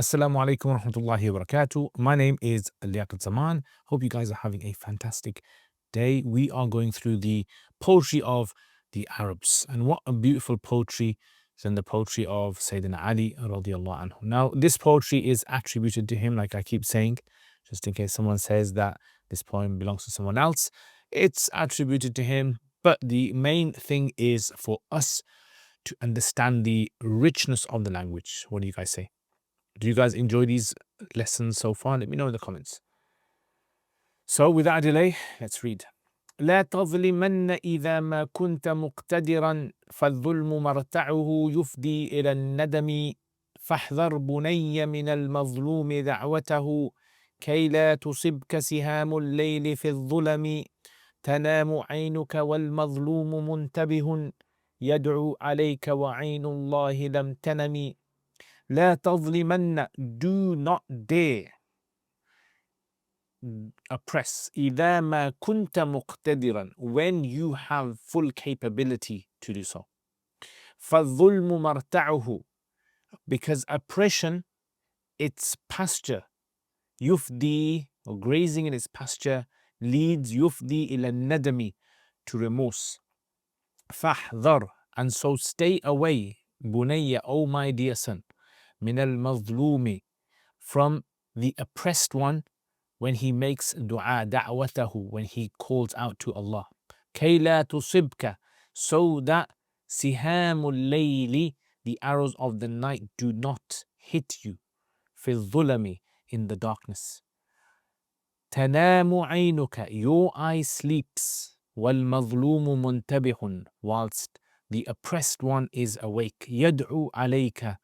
Assalamu alaikum wa rahmatullahi wa barakatuh. My name is Liaquat Zaman. Hope you guys are having a fantastic day. We are going through the poetry of the Arabs. And what a beautiful poetry than the poetry of Sayyidina Ali radiallahu anhu. Now, this poetry is attributed to him, like I keep saying, just in case someone says that this poem belongs to someone else. It's attributed to him, but the main thing is for us to understand the richness of the language. What do you guys say? Do you guys enjoy these lessons so far? Let me know in the comments. So without delay, let's read. لا تظلمن إذا ما كنت مقتدرا فالظلم مرتعه يفضي إلى الندم فاحذر بني من المظلوم دعوته كي لا تصبك سهام الليل في الظلم تنام عينك والمظلوم منتبه يدعو عليك وعين الله لم تنم لا تظلمن, do not dare oppress إذا ما كنت مقتدرا, when you have full capability to do so. فالظلم مرتعه, because oppression, its pasture, يفضي, or grazing in its pasture, leads يفضي إلى الندم, to remorse. فاحذر, and so stay away, بني, O my dear son, من المظلوم, from the oppressed one, when he makes dua, da'watahu, when he calls out to Allah. كَيْ لَا تُصِبْكَ, so that sihamul layli, the arrows of the night, do not hit you. فِي الظُّلَمِ, in the darkness. تَنَامُ عَيْنُكَ, your eye sleeps. وَالْمَظْلُومُ مُنْتَبِهٌ, whilst the oppressed one is awake. يَدْعُو عَلَيْكَ,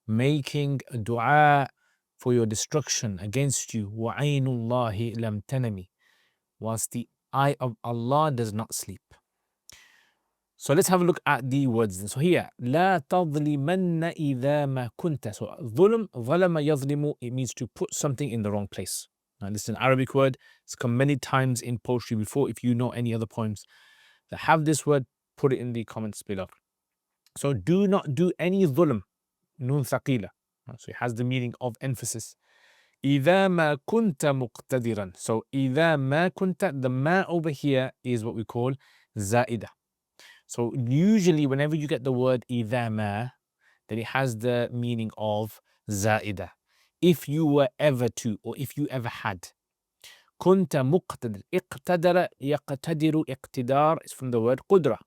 making dua for your destruction against you. وَعَيْنُ اللَّهِ لَمْ تَنَمِ, whilst the eye of Allah does not sleep. So let's have a look at the words. So here, لا تظلمن إذا ما كنت. So ظلم, ظلم يظلم, it means to put something in the wrong place. Now this is an Arabic word. It's come many times in poetry before. If you know any other poems that have this word, put it in the comments below. So do not do any dhulm, nun thaqila. So it has the meaning of emphasis. إذا ما كنت مقتدرا. So إذا ما كنت, the ma over here is what we call زائدة. So usually whenever you get the word إذا ما, then it has the meaning of زائدة. If you were ever to, or if you ever had. كنت مقتدر. اقتدر يقتدر, اقتدار is from the word قدرة,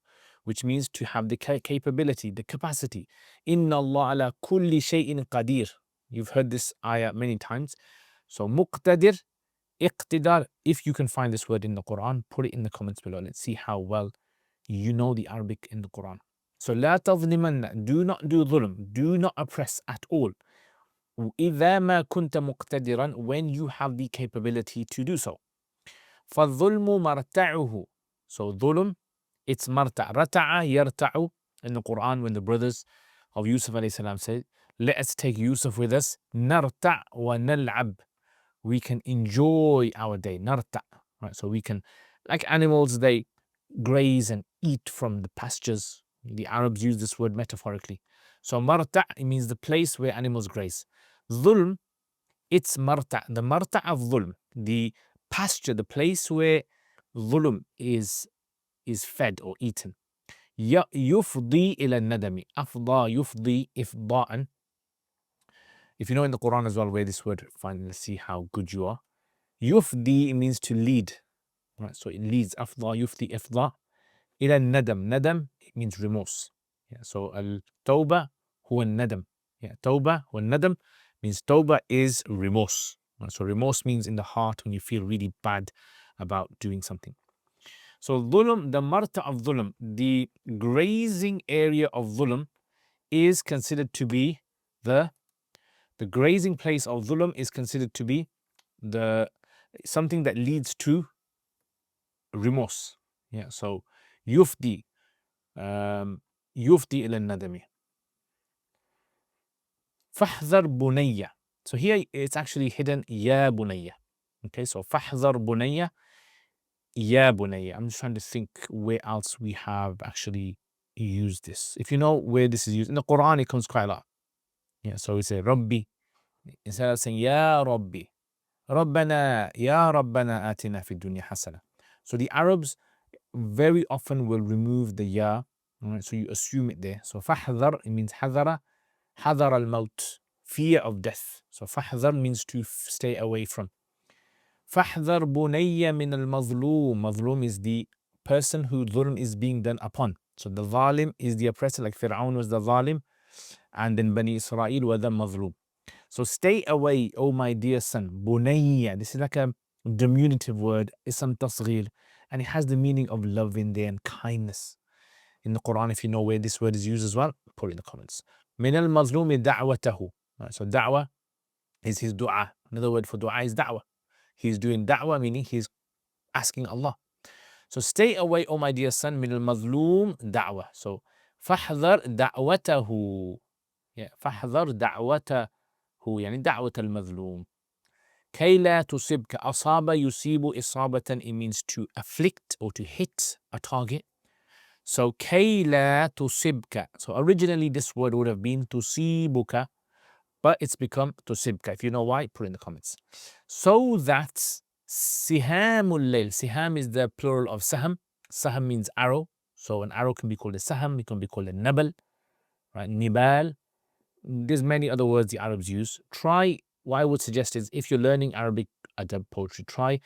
which means to have the capability, the capacity. إن الله على كل شيء قدير. You've heard this ayah many times. So muqtadir, iqtidar, if you can find this word in the Quran, put it in the comments below. Let's see how well you know the Arabic in the Quran. So لا تظلمن, do not do dhulm, do not oppress at all. إذا ما كنت مقتدرا, when you have the capability to do so. فالظلم مرتعه. So dhulm, it's marta'. Rata'a yarta'u, in the Quran when the brothers of Yusuf alayhi salam said, let us take Yusuf with us. Narta' wa nal'ab. We can enjoy our day. Narta'. Right, so we can, like animals, they graze and eat from the pastures. The Arabs use this word metaphorically. So marta' it means the place where animals graze. Dhulm, it's marta'. The marta' of dhulm, the pasture, the place where dhulm is fed or eaten. يفضي إلى الندم. أفضى يفضي إفضاءً. If you know in the Quran as well where this word, fine, let's see how good you are. Yufdi means to lead. Right, so it leads. أفضى يفضي إفضاء. إلى الندم. Nadam, it means remorse. Yeah, so al-tawbah huwa nadam. Yeah, tawbah huwa nadam means tawbah is remorse. Right, so remorse means in the heart when you feel really bad about doing something. So dhulm, the marta of dhulm, the grazing area of dhulm is considered to be the grazing place of dhulm is considered to be the something that leads to remorse. Yeah, so yufdi, yufdi ila nadami. Fahdhar bunayya. So here it's actually hidden ya bunayya. Okay, so fahdhar bunayya, ya bunayya. I'm just trying to think where else we have actually used this. If you know where this is used in the Quran, it comes quite a lot. Yeah, so we say Rabbi, instead of saying Ya Rabbi, Rabbana, Ya Rabbana atina fi dunya hasana. So the Arabs very often will remove the Ya, right? So you assume it there. So fahdhar, it means hadara, hadar al maut, fear of death. So fahdhar means to stay away from. Fahdhar bunayya min al mazloom. Mazloom is the person who dhulm is being done upon. So the zalim is the oppressor, like Fir'aun was the zalim, and then Bani Israel were the mazloom. So stay away, O my dear son. Bunayya. This is like a diminutive word, ism tasghir, and it has the meaning of love in there and kindness. In the Quran, if you know where this word is used as well, put it in the comments. Min al mazlumi da'watahu. So da'wah is his dua. Another word for dua is da'wah. He's doing da'wah, meaning he's asking Allah. So stay away, O my dear son, min al mazlum da'wah. So fahdhar da'watahu. Yeah, fahdhar da'watahu. يعني دعوة المظلوم. كي لا تصبك. أصاب يصيب إصابة. It means to afflict or to hit a target. So كي لا تصبك. So originally this word would have been تصيبك, but it's become تصبك. If you know why, put it in the comments. So that سهام الليل. Siham is the plural of saham. Saham means arrow. So an arrow can be called a saham. It can be called a nabal, right? Nibal. There's many other words the Arabs use. Try, what I would suggest is if you're learning Arabic adab poetry, try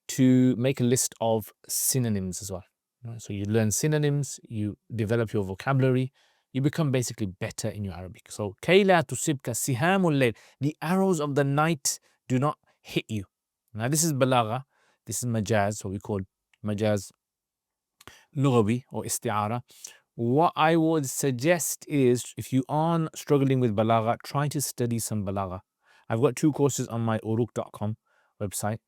to make a list of synonyms as well. Right? So you learn synonyms, you develop your vocabulary, you become basically better in your Arabic. So كَيْ لَا تُصِبْكَ سِهَامُ اللَّيْلِ. The arrows of the night do not hit you. Now this is balagha, this is majaz, what we call majaz lughawi or isti'ara. What I would suggest is if you aren't struggling with balagha, try to study some balagha. I've got 2 courses on my uruk.com website.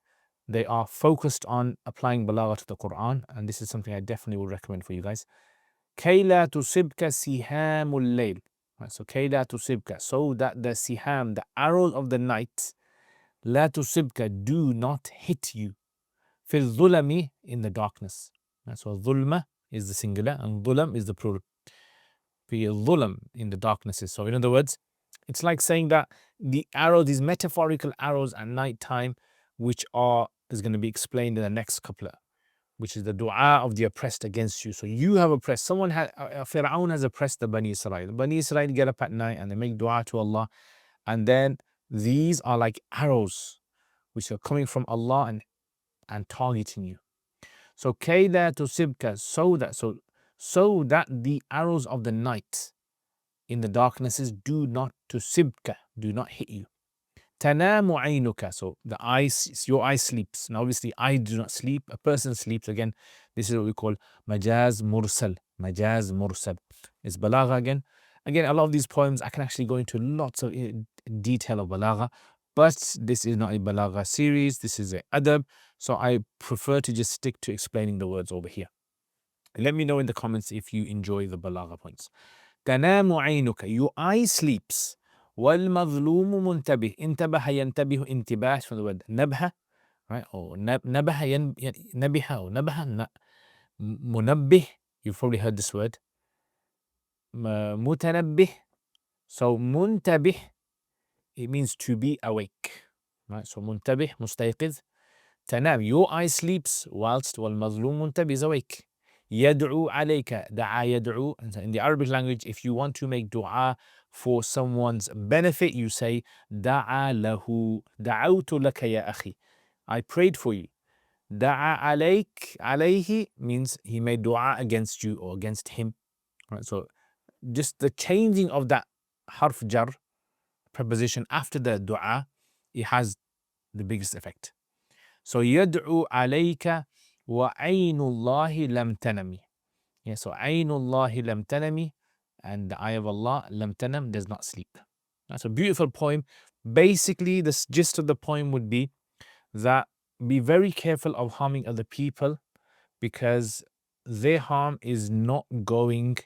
They are focused on applying balagha to the Quran, and this is something I definitely would recommend for you guys. كَيْ لَا تُصِبْكَ سِهَامُ اللَّيْلِ. So كَيْ لَا تُصِبْكَ, so that the siham, the arrows of the night, لَا تُصِبْكَ, do not hit you. فِي الظُّلَمِ, in the darkness. So ظُلْمَ is the singular and ظُلَم is the plural. في الظلم, in the darknesses. So in other words, it's like saying that the arrows, these metaphorical arrows at night time, which is going to be explained in the next couplet, which is the dua of the oppressed against you. So you have oppressed, Fir'aun has oppressed the Bani Israel. The Bani Israel get up at night and they make dua to Allah. And then these are like arrows which are coming from Allah and targeting you. So كَيْ tusibka, so that the arrows of the night in the darknesses do not tusibka, do not hit you. تَنَامُ عَيْنُكَ, so your eye sleeps. Now obviously I do not sleep, a person sleeps. Again, this is what we call majaz mursal. Majaz mursal. It's balagha again. Again, a lot of these poems, I can actually go into lots of detail of balagha, but this is not a balagha series, this is a adab. So I prefer to just stick to explaining the words over here. Let me know in the comments if you enjoy the balagha points. تنام عينك, your eye sleeps. والمظلوم منتبه. انتبه ينتبه انتباه from the word نبه, right? Or نبه نبه or نبه. منبه, you've probably heard this word. متنبه. So منتبه, it means to be awake, right? So منتبه, مستيقظ. تنام, your eye sleeps whilst والمظلوم منتبه is awake. يدعو عليك, دعا يدعو. In the Arabic language, if you want to make dua for someone's benefit, you say دعا له, دعوت لك يا أخي, I prayed for you. دعا عليك, عليه means he made dua against you or against him, right? So just the changing of that harf jar preposition after the dua, it has the biggest effect. So يدعو عليك وعين الله لم تنمي. Yeah, so عين الله لم تنمي, and the eye of Allah لم تنم, does not sleep. That's a beautiful poem. Basically, the gist of the poem would be that be very careful of harming other people because their harm is not going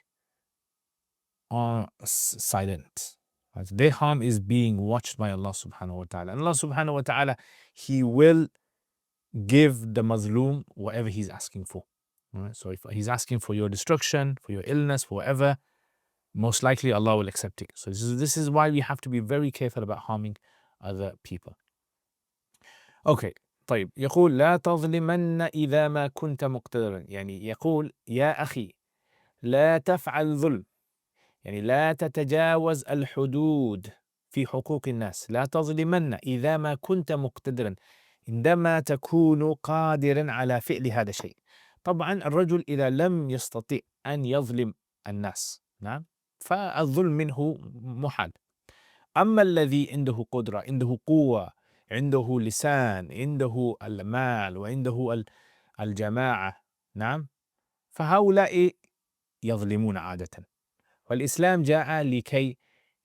on silent. Right? Their harm is being watched by Allah subhanahu wa ta'ala. And Allah subhanahu wa ta'ala, He will give the mazloom whatever he's asking for. Right? So if he's asking for your destruction, for your illness, for whatever, most likely Allah will accept it. So this is why we have to be very careful about harming other people. Okay. طيب يقول لا تظلمن إذا ما كنت مقتدرا، يعني يقول يا أخي لا تفعل ظلم، يعني لا تتجاوز الحدود في حقوق الناس. لا تظلمن إذا ما كنت مقتدرا، عندما تكون قادرا على فعل هذا الشيء. طبعا الرجل إذا لم يستطيع أن يظلم الناس، نعم، فالظلم منه محال. أما الذي عنده قدرة، عنده قوة، عنده لسان، عنده المال، وعنده الجماعة، نعم، فهؤلاء يظلمون عادة. والإسلام جاء لكي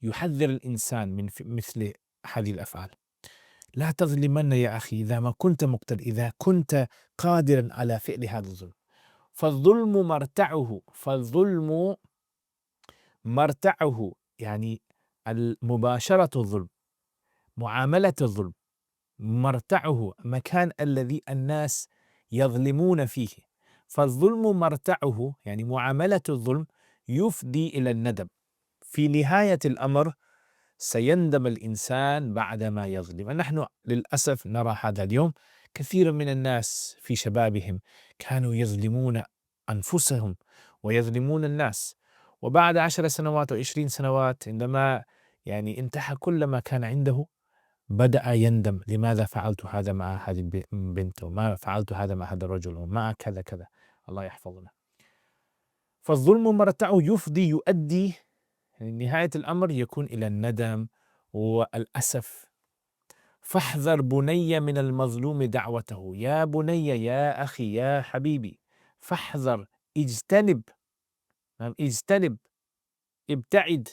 يحذر الإنسان من مثل هذه الأفعال. لا تظلمن يا أخي إذا ما كنت مقتدر، إذا كنت قادرا على فعل هذا الظلم. فالظلم مرتعه يعني مباشرة الظلم، معاملة الظلم، مرتعه مكان الذي الناس يظلمون فيه. فالظلم مرتعه يعني معاملة الظلم يفضي إلى الندم. في نهاية الأمر سيندم الإنسان بعدما يظلم. نحن للأسف نرى هذا اليوم، كثير من الناس في شبابهم كانوا يظلمون أنفسهم ويظلمون الناس، وبعد 10 سنوات أو 20 سنوات عندما يعني انتهى كل ما كان عنده بدأ يندم، لماذا فعلت هذا مع هذه البنت، وما فعلت هذا مع هذا الرجل، ومع كذا كذا. الله يحفظنا. فالظلم مرتعه يفضي، يؤدي، يعني نهاية الأمر يكون إلى الندم والأسف. فاحذر بني من المظلوم دعوته، يا بني، يا أخي، يا حبيبي، فاحذر، اجتنب، اجتنب، ابتعد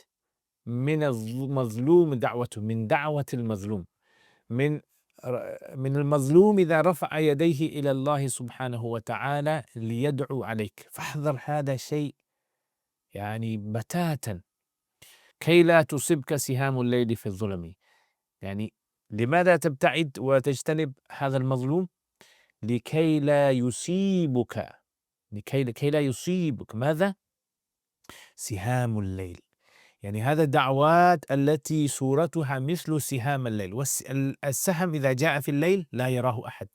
من المظلوم دعوته، من دعوة المظلوم، من من المظلوم إذا رفع يديه إلى الله سبحانه وتعالى ليدعو عليك، فاحذر هذا الشيء يعني بتاتا، كي لا تصبك سهام الليل في الظلم. يعني لماذا تبتعد وتجتنب هذا المظلوم؟ لكي لا يصيبك، لكي لا يصيبك ماذا؟ سهام الليل. يعني هذا الدعوات التي صورتها مثل سهام الليل، والسهم إذا جاء في الليل لا يراه أحد،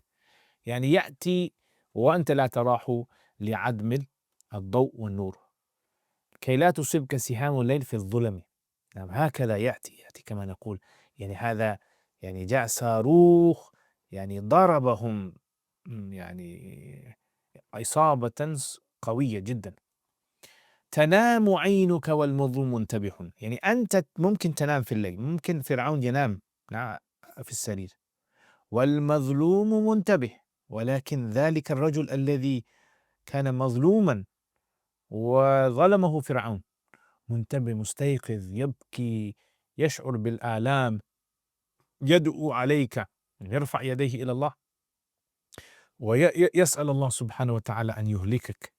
يعني يأتي وأنت لا تراه لعدم الضوء والنور. كي لا تصبك سهام الليل في الظلم. نعم، هكذا يأتي كما نقول، يعني هذا يعني جاء صاروخ يعني ضربهم يعني إصابة قوية جدا. تنام عينك والمظلوم منتبه، يعني أنت ممكن تنام في الليل، ممكن فرعون ينام في السرير والمظلوم منتبه، ولكن ذلك الرجل الذي كان مظلوما وظلمه فرعون منتبه، مستيقظ، يبكي، يشعر بالآلام، يدعو عليك، يرفع يديه إلى الله ويسأل الله سبحانه وتعالى أن يهلكك،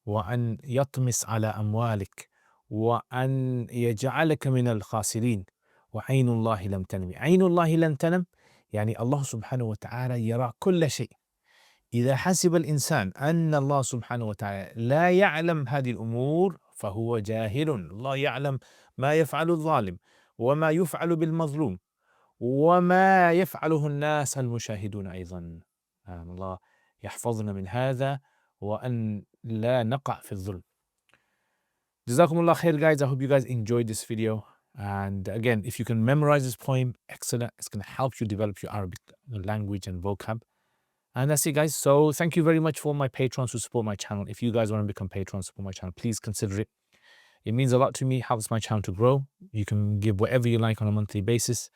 وأن يطمس على أموالك، وأن يجعلك من الخاسرين. وعين الله لم تنم، عين الله لم تنم، يعني الله سبحانه وتعالى يرى كل شيء. إذا حسب الإنسان أن الله سبحانه وتعالى لا يعلم هذه الأمور فهو جاهل. الله يعلم ما يفعل الظالم، وما يفعل بالمظلوم، وما يفعله الناس المشاهدون أيضا. الله يحفظنا من هذا وأن لا نقع في الظلم. جزاكم الله خير guys. I hope you guys enjoyed this video. And again, if you can memorize this poem, excellent. It's going to help you develop your Arabic language and vocab. And that's it, guys. So thank you very much for my patrons who support my channel. If you guys want to become patrons, support my channel, please consider it. It means a lot to me, helps my channel to grow. You can give whatever you like on a monthly basis.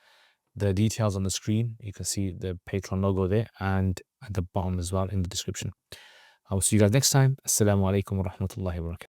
The details on the screen, you can see the Patreon logo there, and at the bottom as well in the description. I will see you guys next time. Assalamu alaikum wa rahmatullahi wa barakatuh.